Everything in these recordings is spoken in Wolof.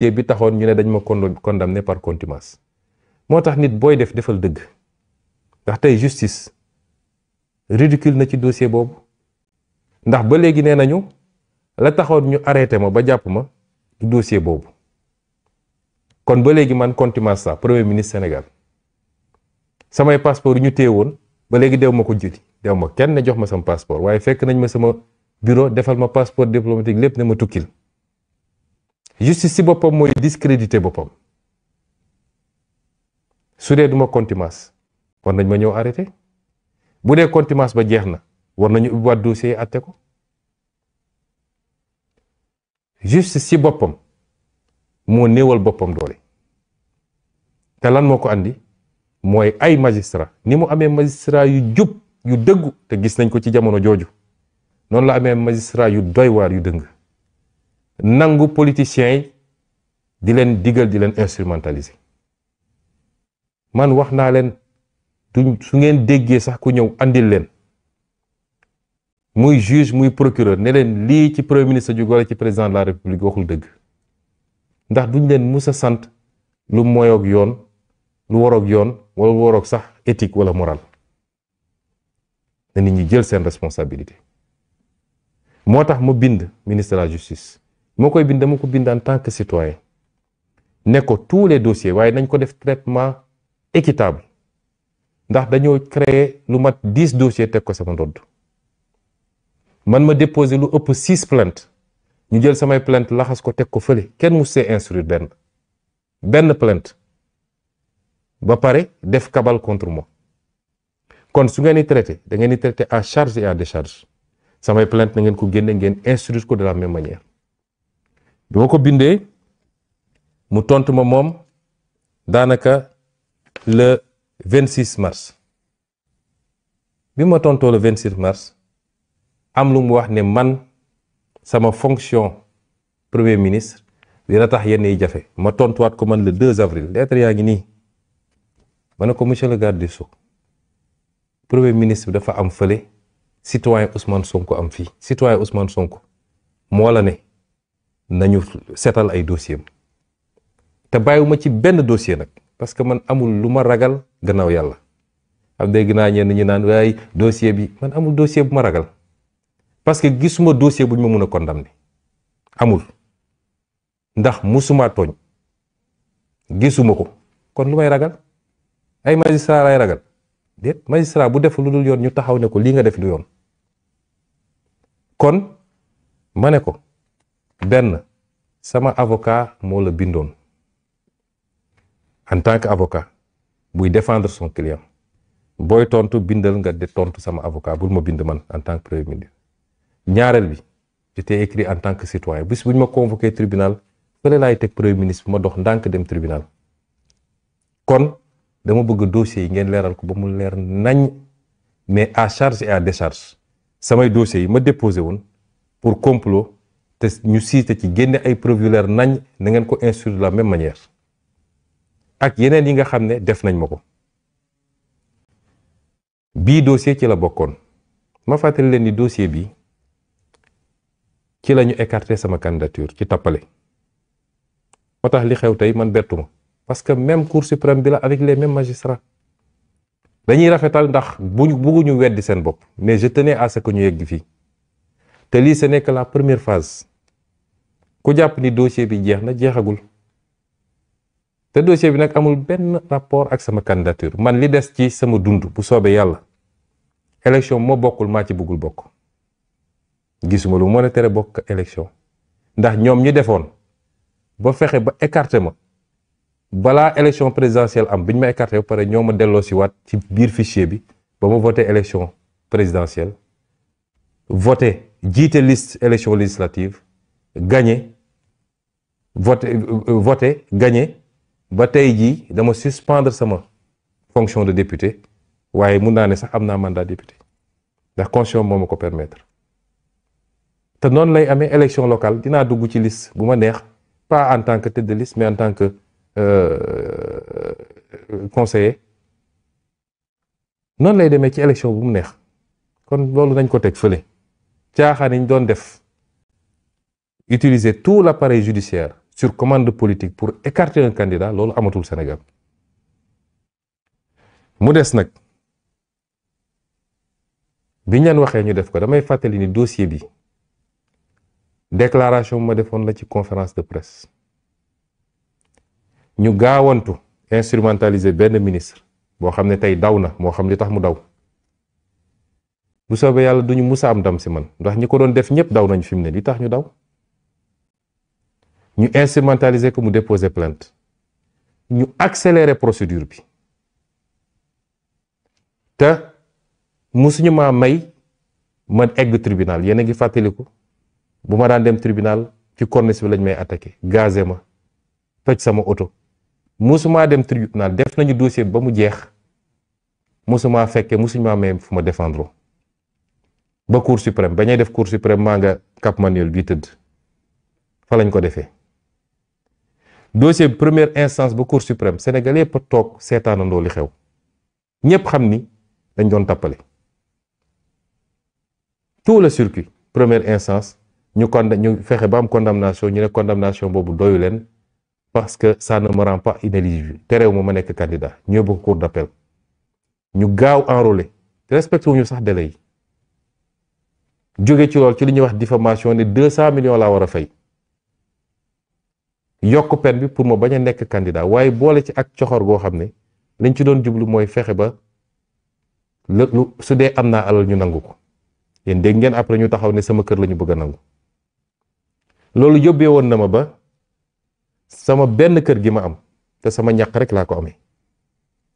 bi taxoon ñu ne dañ ma condamné par contumace. moo tax nit booy defal dëgg ndax tey justice ridicule na ci dossier boobu ndax ba léegi nee nañu la taxoon ñu arrêté ma ba jàpp ma du dossier boobu kon ba léegi man contumace ça premier ministre Sénégal samay passeport yu ñu téye woon ba léegi dew ma ko jëli dew ma kenn ne jox ma sama passeport waaye fekk nañ ma sama bureau defal ma passeport diplomatique lépp ne ma tukkil justice ci boppam mooy discrédité boppam su dee duma contumace war nañ ma ñëw arrêté bu dee contumace ba jeex na war nañu ubbiwaat dossier atte ko justice ci boppam moo néewal boppam doole te lan moo ko andi mooy ay magistrat ni mu amee magistrat yu jub yu dëggu te gis nañ ko ci jamono jooju noonu la amee magistrat yu doy waar yu dëng nangu politiciens yi di leen digal di leen instrumentaliser man wax naa leen su ngeen déggee sax ku ñëw andil leen muy juge muy procureur ne leen lii ci premier ministre ju wala ci président de la république waxul dëgg ndax duñ leen mus a sant lu moyoog yoon lu waroog yoon wala lu waroog sax éthique wala morale na nit ñi jël seen responsabilité moo tax ma bind ministre de la justice moo koy bind dama ko bind en tant que citoyen ne ko tous les dossiers waaye nañ ko def traitement équitable ndax dañoo créer lu mat 10 dossiers teg ko sama ndodd man ma déposé lu ëpp 6 plaintes ñu jël samay plainte laxas ko teg ko fële kenn mu see instruire benn plainte ba pare def cabale contre moi kon su ngeen di traité da ngeen di traité à charge et à décharge samay plainte na ngeen ko génne ngeen instruire ko de la même manière bi ma ko bindee mu tontu ma moom daanaka le 26 mars bi ma tontoo le 26 mars am lu mu wax ne man sama fonction premier ministre dina tax yenn yi jafe ma tontuwaat ko man le 2 avril lettre yaa ngi nii ma ne ko monsieur le garde des Sceaux premier ministre bi dafa am fële citoyen Ousmane Sonko am fii citoyen Ousmane Sonko moo la ne nañu seetal ay dossier te bàyyiwuma ci benn dossier nag parce que man amul lu ma ragal gannaaw yàlla am dégg naa ñenn ñi naan waaye dossier bi man amul dossier bu ma ragal parce que gisuma dossier bu ñu ma mun a condamner amul ndax musuma tooñ gisuma ko kon lu may ragal ay magistrat lay ragal déet magistrat bu def lu dul yoon ñu taxaw ne ko lii nga def du yoon kon ma ne ko benn sama avocat moo la bindoon en tant que avocat buy défendre son client booy tontu bindal nga de tontu sama avocat bul ma bind man en tant que premier ministre ñaareel bi j'étais écrit en tant que citoyen bis bu ñu ma convoqué tribunal fële laay teg premier ministre bu ma dox ndànk dem tribunal kon dama bëgg dossiers yi ngeen leeral ko ba mu leer nañ mais à charge et à décharge samay dossiers yi ma déposé woon pour complot te ñu siite ci génne ay preuves yu leer nañ na ngeen ko instruire de la même manière ak yeneen yi nga xam ne def nañ ma ko bii dossier ci la bokkoon ma fàttali leen ni dossier bi ci la ñu écarté sama candidature ci tappale moo tax li xew tey man bettuma parce que même cour suprême bi la avec les mêmes magistrats dañuy rafetal ndax bëgguñu weddi seen bopp mais je tenais à ce que ñu yegg fii te lii ce n'est que la première phase ku jàpp ni dossier bi jeex na jeexagul te dossier bi nag amul benn rapport ak sama candidature man li des ci sama dund bu soobee yàlla élection moo bokkul maa ci bëggul bokk gisuma lu mën a tere bokk élection ndax ñoom ñu defoon ba fexe ba écarté ma balaa élection présidentielle am bi ñu ma écarté ba pare ñoo ma delloo si waat ci biir fichier bi ba ma voté élection présidentielle voté jiite liste élection législative gagné voté gagné ba tey jii dama suspendre sama fonction de député waaye mun naa ne sax am naa mandat député ndax constitution moo ma ko permettre te noonu lay amee élection locale dinaa dugg ci liste bu ma neex pas en tant que tête de liste mais en tant que conseiller noonu lay demee ci élection bu mu neex kon loolu nañ ko teg fële caaxaan yi ñu doon def utiliser tout l'appareil judiciaire sur commande politique pour écarter un candidat loolu amatul Sénégal. mu des nag biñ leen waxee ñu def ko damay fàttali ni dossier bi déclaration ma defoon la ci conférence de presse ñu gaawantu instrumentaliser benn ministre boo xam ne tey daw na moo xam li tax mu daw. bu soobee yàlla duñu musa am ndam si man ndax ñi ko doon def ñëpp daw nañ fi mu ne li tax ñu daw. ñu instrumentaliser ko mu déposer plainte ñu accélérer procédure bi te musuñu maa may ma egg tribunal yéen a ngi fàttaliku bu ma daan dem tribunal ci corniche bi lañ may attaqué gazé ma toj sama oto musumaa dem tribunal def nañu dossier ba mu jeex musumaa fekke musuñu maa may fu ma défendre ba cour suprême ba ñuy def cour suprême maa nga Cap Manuel bii tëdd fa lañ ko defee dossier bi première instance ba cour suprême sénégalais yëpp toog seetaanandoo li xew ñëpp xam ni dañ doon tappale tout le circuit première instance ñu fexe ba am condamnation ñu ne condamnation boobu doyu leen parce que ça ne me rend pas inéligible terew ma nekk candidat ñu yóbbu ko cour d'appel ñu gaaw enrôlé te respecté wuñu sax délai yi jóge ci lool ci li ñuy wax diffamation ne 200 millions laa war a fay yokk peine bi pour ma bañ a nekk candidat waaye boole ci ak coxor goo xam ne liñ ci doon jublu mooy fexe ba lu su dee am naa alal ñu nangu ko yéen dégg ngeen après ñu taxaw ne sama kër la ñu bëgg a nangu loolu yóbbee woon na ma ba sama benn kër gi ma am te sama ñaq rek laa ko amee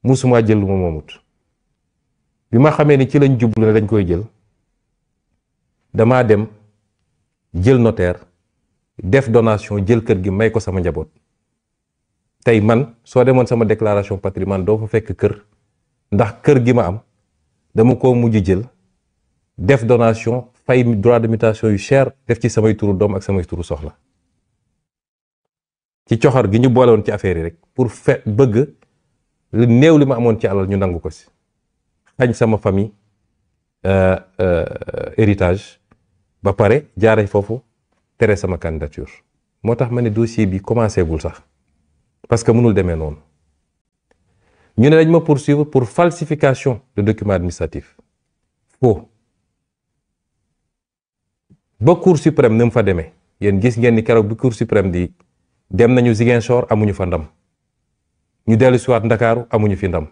musuma jël lu ma moomut bi ma xamee ni ci lañ jublu ne dañ koy jël damaa dem jël notaire def donation jël kër gi may ko sama njaboot tey man soo demoon sama déclaration patrimoine doo fa fekk kër ndax kër gi ma am dama ko mujj jël def donation fay droit de mutation yu cher def ci samay turu doom ak samay turu soxla ci coxor gi ñu boole woon ci affaire yi rek pour bëgg lu néew li ma amoon ci alal ñu nangu ko si xañ sama famille héritage ba pare jaare foofu tere sama candidature moo tax ma ne dossier bi commencé gul sax parce que mënul demee noonu ñu ne dañ ma poursuivre pour falsification de document administratif faux ba cour suprême ni mu fa demee yéen gis ngeen ni keroog bi cour suprême di dem nañu Ziguinchor amuñu fa ndam ñu dellu si waat Ndakaaru amuñu fi ndam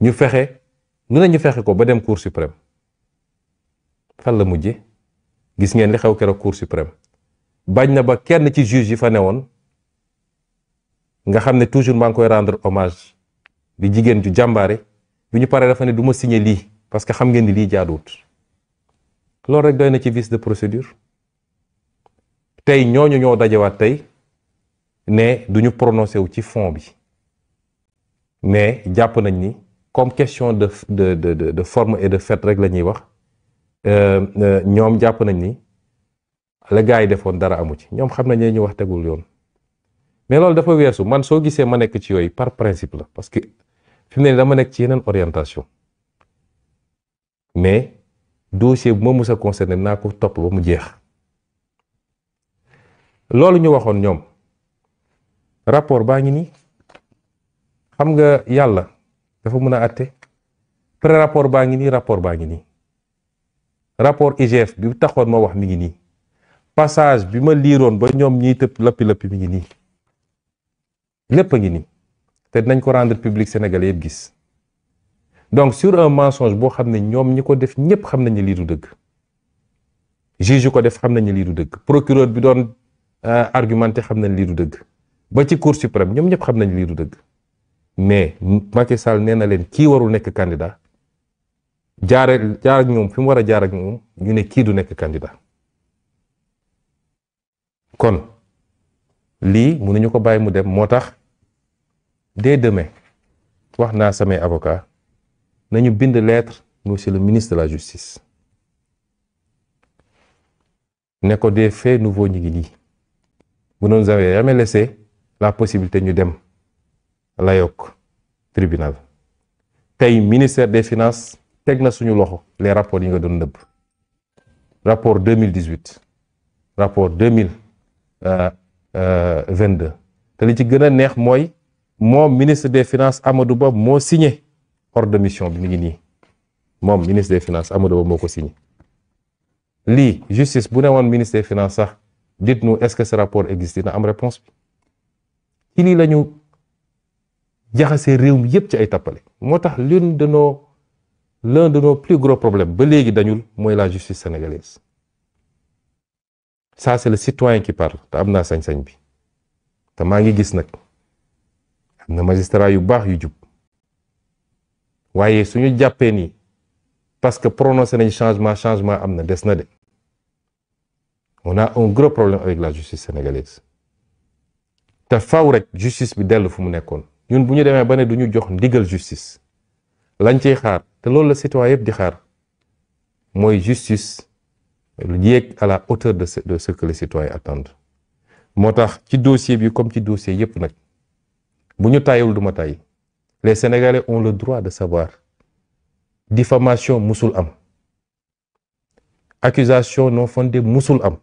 ñu fexe lu ne ñu fexe ko ba dem cour suprême fan la mujje gis ngeen li xew keroog cour suprême bañ na ba kenn ci juge yi fa newoon nga xam ne toujours maa ngi koy rendre hommage di jigéen ju jàmbaare bi ñu paree dafa ne du ma signer lii parce que xam ngeen ni lii jaaduwut loolu rek doy na ci vice de procédure tey ñooñu ñoo dajewaat tey ne duñu prononcé wu ci fond bi mais jàpp nañ ni comme question de forme et de fait rek la ñuy wax ñoom jàpp nañ ni la gars yi defoon dara amu ci ñoom xam nañ ne ñu wax tegul yoon mais loolu dafa weesu man soo gisee ma nekk ci yooyu par principe la parce que fi mu ne dama nekk ci yeneen orientation mais dossier bu ma mus a concerné naa ko topp ba mu jeex loolu ñu waxoon ñoom rapport baa ngi nii xam nga yàlla dafa mën a àtte pré rapport baa ngi nii rapport baa ngi nii rapport IGF bi taxoon ma wax mi ngi nii passage bi ma liiroon ba ñoom ñiy tëb lappi mi ngi nii lépp a ngi nii te dinañ ko rendre public sénégalais yëpp gis donc sur un mensonge boo xam ne ñoom ñi ko def ñëpp xam nañ ne lii du dëgg juge yu ko def xam nañ ne lii du dëgg procureur bi doon argumenté xam nañ lii du dëgg ba ci cour suprême ñoom ñëpp xam nañ lii du dëgg mais Macky Sall nee na leen kii warul nekk candidat jaar ak ñoom fi mu war a jaar ak ñoom ñu ne kii du nekk candidat kon lii mënuñu ko bàyyi mu dem moo tax dès demain wax naa samay avocat nañu bind lettre monsieur le ministre de la justice ne ko des faits nouveaux ñi ngi nii vous nous avez jamais laissé la possibilité ñu dem la yokk tribunal tey ministère des finances teg na suñu loxo les rapports yi nga doon nëbb rapport 2018 rapport 22 te li ci gën a neex mooy moom ministre des finances Amadou Ba moo signé ordre de mission bi mi ngi nii moom ministre des finances Amadou Ba moo ko signé lii justice bu ne woon ministre des finances sax dites-nous est-ce que ce rapport existe dina am réponse bi ci lii la ñu jaxasee réew mi yépp ci ay tappale moo tax l'un de nos plus gros problèmes ba léegi dañul mooy la justice sénégalaise ça c'est le citoyen qui parle te am naa sañ-sañ bi te maa ngi gis nag am na magistrat yu baax yu jub waaye suñu jàppee ni parce que prononcé nañ changement am na des na de on a un gros problème avec la justice sénégalaise te faw rek justice bi dellu fu mu nekkoon ñun bu ñu demee ba ne du ñu jox ndigal justice lañ ciy xaar te loolu la citoyen yëpp di xaar mooy justice yéeg à la hauteur de ce que les citoyens attendent moo tax ci dossier bi comme ci dossier yëpp nag bu ñu tàyyiwul du ma tàyyi les Sénégalais ont le droit de savoir diffamation musul am accusation non fondée musul am